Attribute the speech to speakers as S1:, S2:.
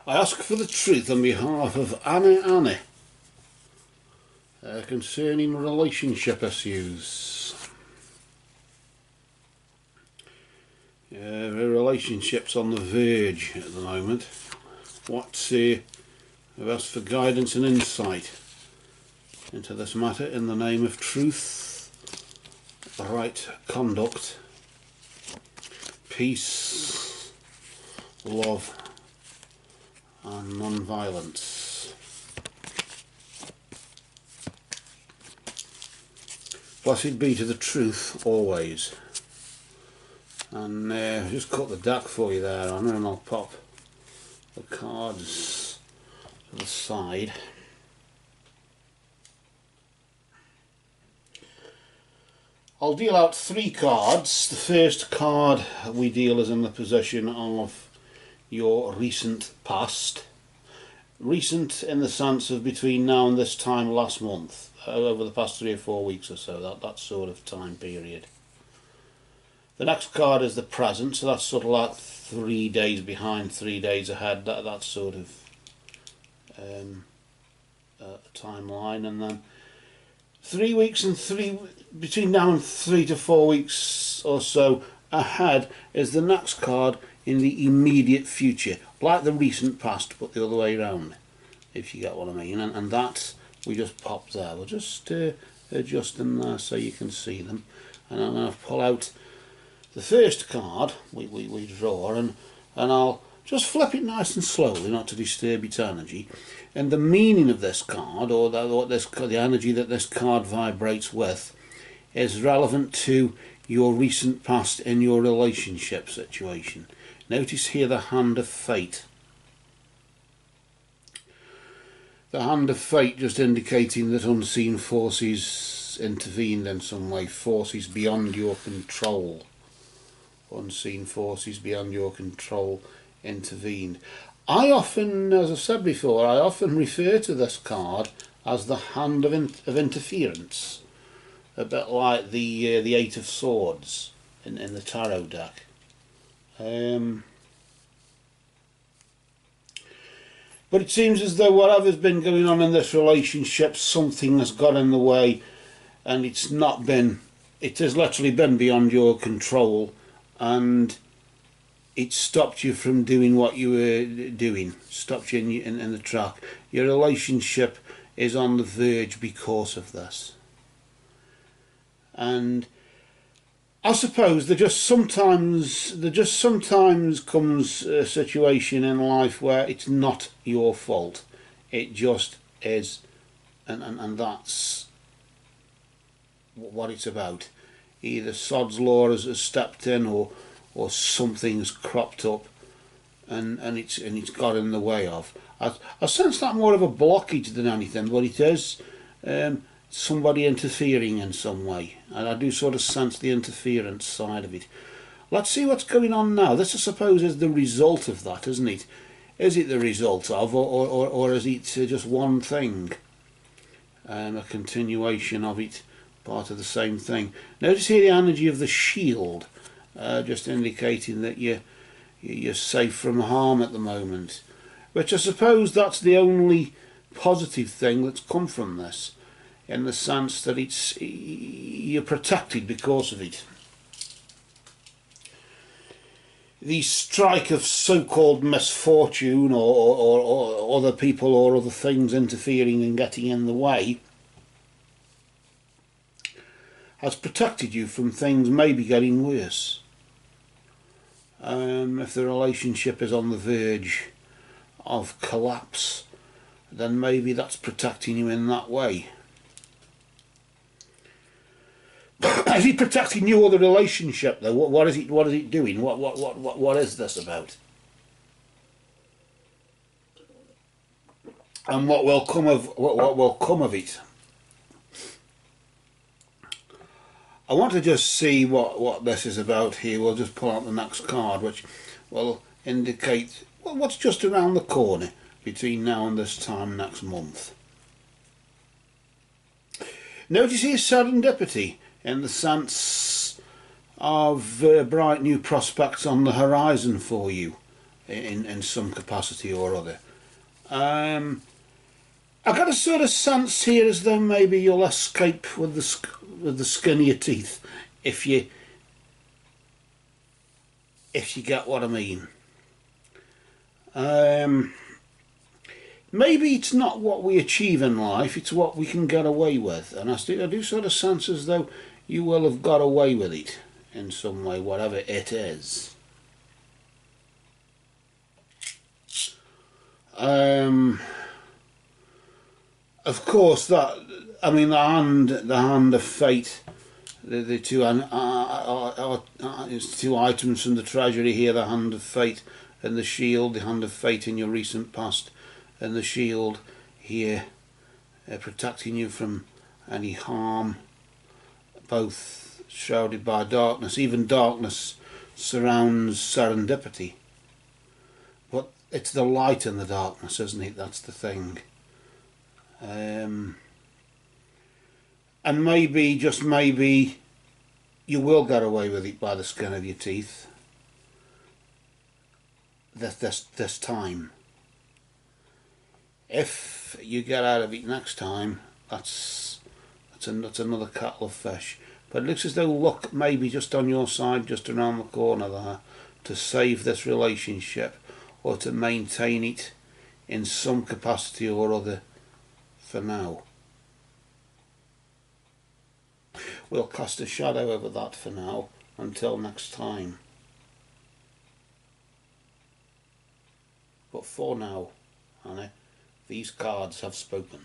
S1: I ask for the truth on behalf of Annie concerning relationship issues. Her relationship's on the verge at the moment. I've asked for guidance and insight into this matter in the name of truth, right conduct, peace, love and non-violence. Blessed be to the truth always. And I've just cut the deck for you there, Anna, and I'll pop the cards to the side. I'll deal out 3 cards. The first card we deal is in the position of your recent past. Recent in the sense of between now and this time last month, over the past 3 or 4 weeks or so, that sort of time period. The next card is the present, so that's sort of like 3 days behind, 3 days ahead, that sort of timeline. And then 3 weeks and between now and 3 to 4 weeks or so ahead is the next card in the immediate future, like the recent past but the other way around, if you get what I mean. And that we just pop there. We'll just adjust them there so you can see them. And I'm going to pull out the first card we draw, and I'll just flip it nice and slowly, not to disturb its energy. And the meaning of this card, or the energy that this card vibrates with, is relevant to your recent past in your relationship situation. Notice here the Hand of Fate. The Hand of Fate just indicating that unseen forces intervened in some way, forces beyond your control. Unseen forces beyond your control intervened. I often, as I've said before, I often refer to this card as the Hand of Interference, a bit like the 8 of Swords in the tarot deck. But it seems as though whatever's been going on in this relationship, something has got in the way, and it has literally been beyond your control, and it stopped you from doing what you were doing, stopped you in the track. Your relationship is on the verge because of this. And I suppose there just sometimes comes a situation in life where it's not your fault. It just is, and that's what it's about. Either Sod's Law has stepped in, or something's cropped up, and it's got in the way of. I sense that more of a blockage than anything, but it is somebody interfering in some way, and I do sort of sense the interference side of it. Let's see what's going on now. This, I suppose, is the result of that, isn't it? Is it the result of, or is it just one thing, a continuation of it, part of the same thing? Notice here the energy of the shield, just indicating that you're safe from harm at the moment, which I suppose that's the only positive thing that's come from this, in the sense that you're protected because of it. The strike of so-called misfortune, or other people or other things interfering and getting in the way, has protected you from things maybe getting worse. If the relationship is on the verge of collapse, then maybe that's protecting you in that way. Is it protecting you or the relationship though? What is it doing? What is this about? And what will come of it? I want to just see what this is about here. We'll just pull out the next card, which will indicate what's just around the corner between now and this time next month. Notice here serendipity, in the sense of bright new prospects on the horizon for you. in some capacity or other. I got a sort of sense here as though maybe you'll escape with the skin of your teeth, if you get what I mean. Maybe it's not what we achieve in life, it's what we can get away with, and I do sort of sense as though you will have got away with it in some way, whatever it is. Of course, the hand of fate, the two two items from the treasury here: the hand of fate and the shield. The hand of fate in your recent past, and the shield here, protecting you from any harm. Both shrouded by darkness. Even darkness surrounds serendipity. But it's the light in the darkness, isn't it? That's the thing. And maybe, just maybe, you will get away with it by the skin of your teeth. This time. If you get out of it next time, that's another kettle of fish. But it looks as though luck may be just on your side, just around the corner there, to save this relationship, or to maintain it in some capacity or other for now. We'll cast a shadow over that for now, until next time. But for now, Annie, these cards have spoken.